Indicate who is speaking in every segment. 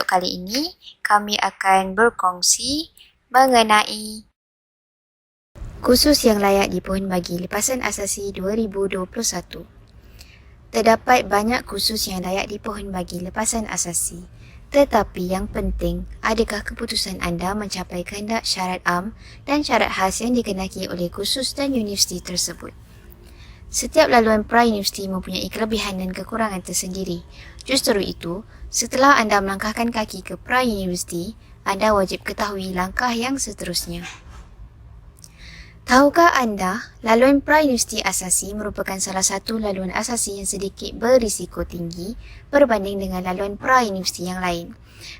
Speaker 1: kali ini, kami akan berkongsi mengenai kursus yang layak dipohon bagi lepasan asasi 2021. Terdapat banyak kursus yang layak dipohon bagi lepasan asasi. Tetapi yang penting, adakah keputusan anda mencapai kehendak syarat am dan syarat khas yang dikenaki oleh kursus dan universiti tersebut? Setiap laluan pra-universiti mempunyai kelebihan dan kekurangan tersendiri. Justru itu, setelah anda melangkahkan kaki ke pra-universiti, anda wajib ketahui langkah yang seterusnya. Tahukah anda, laluan pra-universiti asasi merupakan salah satu laluan asasi yang sedikit berisiko tinggi berbanding dengan laluan pra-universiti yang lain.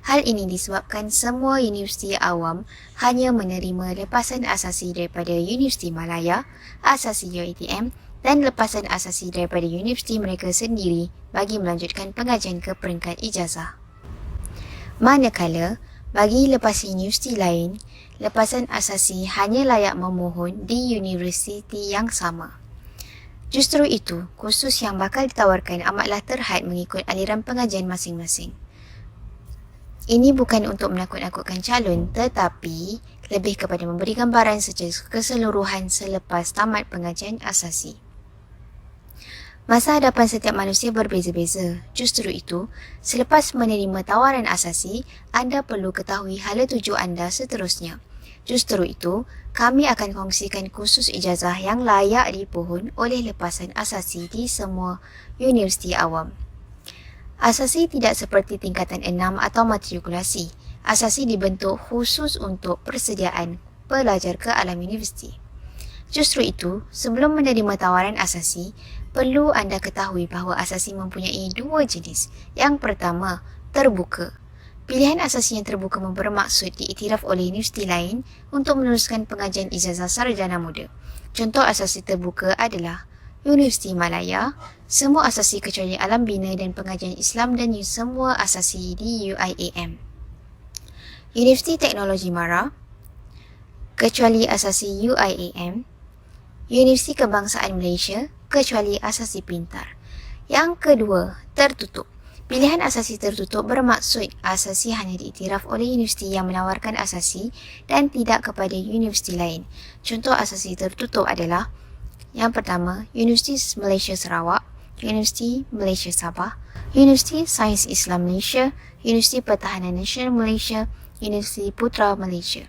Speaker 1: Hal ini disebabkan semua universiti awam hanya menerima lepasan asasi daripada Universiti Malaya, Asasi UiTM dan lepasan asasi daripada universiti mereka sendiri bagi melanjutkan pengajian ke peringkat ijazah. Manakala, bagi lepasan universiti lain, lepasan asasi hanya layak memohon di universiti yang sama. Justru itu, kursus yang bakal ditawarkan amatlah terhad mengikut aliran pengajian masing-masing. Ini bukan untuk menakut-nakutkan calon, tetapi lebih kepada memberi gambaran secara keseluruhan selepas tamat pengajian asasi. Masa hadapan setiap manusia berbeza-beza. Justru itu, selepas menerima tawaran asasi, anda perlu ketahui hala tuju anda seterusnya. Justru itu, kami akan kongsikan kursus ijazah yang layak dipohon oleh lepasan asasi di semua universiti awam. Asasi tidak seperti tingkatan 6 atau matrikulasi. Asasi dibentuk khusus untuk persediaan pelajar ke alam universiti. Justru itu, sebelum menerima tawaran asasi, perlu anda ketahui bahawa asasi mempunyai dua jenis. Yang pertama, terbuka. Pilihan asasi yang terbuka bermaksud diiktiraf oleh universiti lain untuk meneruskan pengajian ijazah sarjana muda. Contoh asasi terbuka adalah Universiti Malaya, semua asasi kecuali Alam Bina dan Pengajian Islam dan semua asasi di UIAM. Universiti Teknologi Mara, kecuali asasi UIAM. Universiti Kebangsaan Malaysia, kecuali asasi pintar. Yang kedua, tertutup. Pilihan asasi tertutup bermaksud asasi hanya diiktiraf oleh universiti yang menawarkan asasi dan tidak kepada universiti lain. Contoh asasi tertutup adalah yang pertama, Universiti Malaysia Sarawak, Universiti Malaysia Sabah, Universiti Sains Islam Malaysia, Universiti Pertahanan Nasional Malaysia, Universiti Putra Malaysia.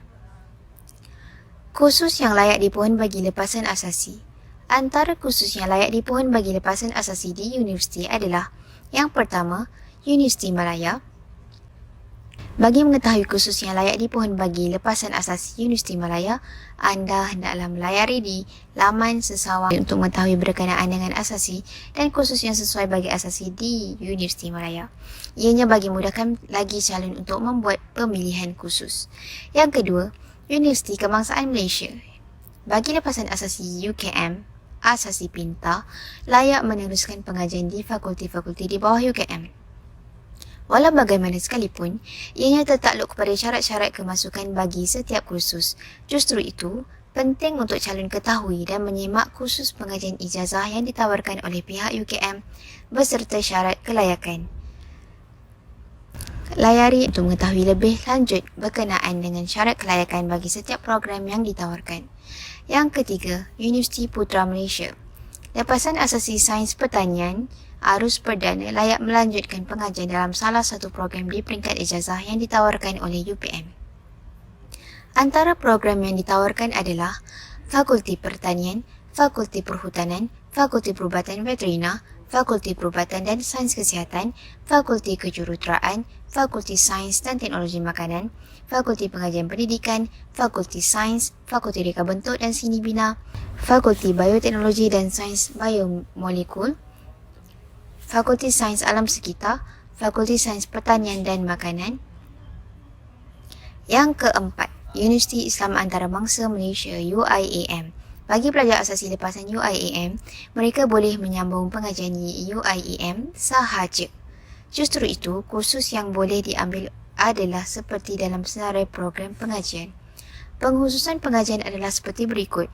Speaker 1: Kursus yang layak dipohon bagi lepasan asasi. Antara kursus yang layak dipohon bagi lepasan asasi di universiti adalah yang pertama, Universiti Malaya. Bagi mengetahui kursus yang layak dipohon bagi lepasan asasi Universiti Malaya, anda hendaklah melayari di laman sesawang untuk mengetahui berkenaan dengan asasi dan kursus yang sesuai bagi asasi di Universiti Malaya. Ianya bagi mudahkan lagi calon untuk membuat pemilihan kursus. Yang kedua, Universiti Kebangsaan Malaysia. Bagi lepasan asasi UKM, asasi pintar, layak meneruskan pengajian di fakulti-fakulti di bawah UKM. Walau bagaimana sekalipun, ianya tertakluk kepada syarat-syarat kemasukan bagi setiap kursus. Justru itu, penting untuk calon ketahui dan menyemak kursus pengajian ijazah yang ditawarkan oleh pihak UKM beserta syarat kelayakan. Layari untuk mengetahui lebih lanjut berkenaan dengan syarat kelayakan bagi setiap program yang ditawarkan. Yang ketiga, Universiti Putra Malaysia. Lepasan asasi sains pertanian, arus perdana layak melanjutkan pengajian dalam salah satu program di peringkat ijazah yang ditawarkan oleh UPM. Antara program yang ditawarkan adalah Fakulti Pertanian, Fakulti Perhutanan, Fakulti Perubatan Veterina, Fakulti Perubatan dan Sains Kesihatan, Fakulti Kejuruteraan, Fakulti Sains dan Teknologi Makanan, Fakulti Pengajian Pendidikan, Fakulti Sains, Fakulti Reka Bentuk dan Seni Bina, Fakulti Bioteknologi dan Sains Biomolekul, Fakulti Sains Alam Sekitar, Fakulti Sains Pertanian dan Makanan. Yang keempat, Universiti Islam Antarabangsa Malaysia UIAM. Bagi pelajar asasi lepasan UIAM, mereka boleh menyambung pengajian UIAM sahaja. Justru itu, kursus yang boleh diambil adalah seperti dalam senarai program pengajian. Pengkhususan pengajian adalah seperti berikut.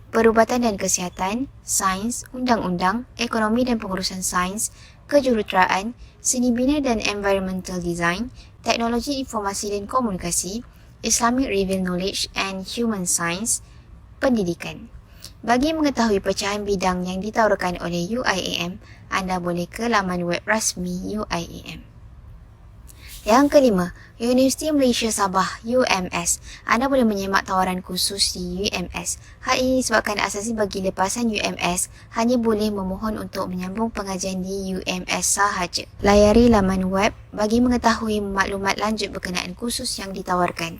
Speaker 1: perubatan dan kesihatan, sains, undang-undang, ekonomi dan pengurusan sains, kejuruteraan, seni bina dan environmental design, teknologi informasi dan komunikasi, Islamic Revealed Knowledge and Human Science, pendidikan. Bagi mengetahui pecahan bidang yang ditawarkan oleh UIAM, anda boleh ke laman web rasmi UIAM. Yang kelima, Universiti Malaysia Sabah UMS. Anda boleh menyemak tawaran khusus di UMS. Hal ini disebabkan asasi bagi lepasan UMS hanya boleh memohon untuk menyambung pengajian di UMS sahaja. Layari laman web bagi mengetahui maklumat lanjut berkenaan kursus yang ditawarkan.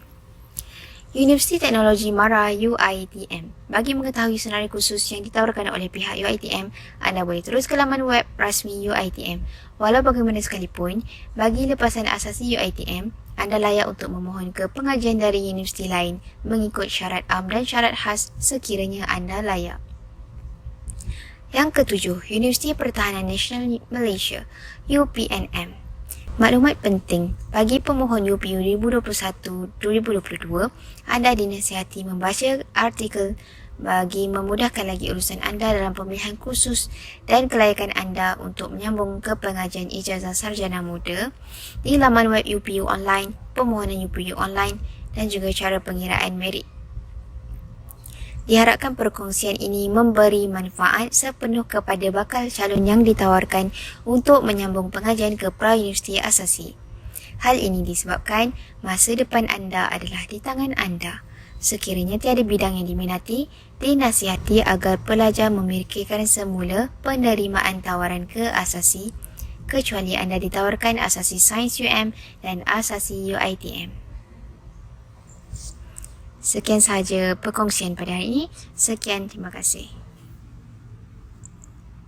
Speaker 1: Universiti Teknologi Mara UiTM. Bagi mengetahui senarai khusus yang ditawarkan oleh pihak UiTM, anda boleh terus ke laman web rasmi UiTM. Walau bagaimana sekalipun, bagi lepasan asasi UiTM, anda layak untuk memohon ke pengajian dari universiti lain mengikut syarat am dan syarat khas sekiranya anda layak. Yang ketujuh, Universiti Pertahanan Nasional Malaysia UPNM. Maklumat penting, bagi pemohon UPU 2021-2022, anda dinasihati membaca artikel bagi memudahkan lagi urusan anda dalam pemilihan kursus dan kelayakan anda untuk menyambung ke pengajian ijazah sarjana muda di laman web UPU online, permohonan UPU online dan juga cara pengiraan merit. Diharapkan perkongsian ini memberi manfaat sepenuh kepada bakal calon yang ditawarkan untuk menyambung pengajian ke pra-universiti asasi. Hal ini disebabkan masa depan anda adalah di tangan anda. Sekiranya tiada bidang yang diminati, dinasihati agar pelajar memikirkan semula penerimaan tawaran ke asasi, kecuali anda ditawarkan asasi Sains UM dan asasi UiTM. Sekian sahaja perkongsian pada hari ini. Sekian, terima kasih.